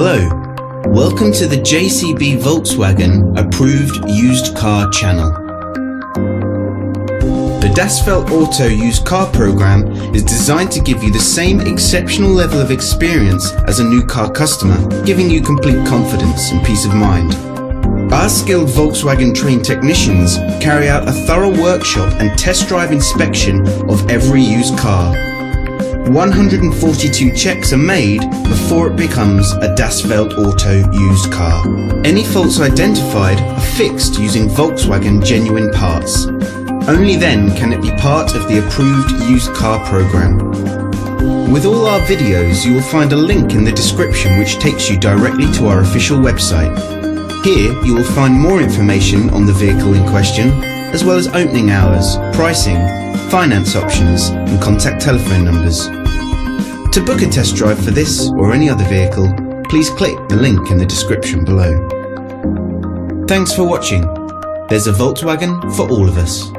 Hello, welcome to the JCB Volkswagen Approved Used Car channel. The Das Feld Auto Used Car program is designed to give you the same exceptional level of experience as a new car customer, giving you complete confidence and peace of mind. Our skilled Volkswagen trained technicians carry out a thorough workshop and test drive inspection of every used car. 142 checks are made before it becomes a Das Feld Auto used car. Any faults identified are fixed using Volkswagen genuine parts. Only then can it be part of the approved used car program. With all our videos, you will find a link in the description which takes you directly to our official website. Here you will find more information on the vehicle in question, as well as opening hours, pricing, finance options and contact telephone numbers. To book a test drive for this or any other vehicle, please click the link in the description below. Thanks for watching. There's a Volkswagen for all of us.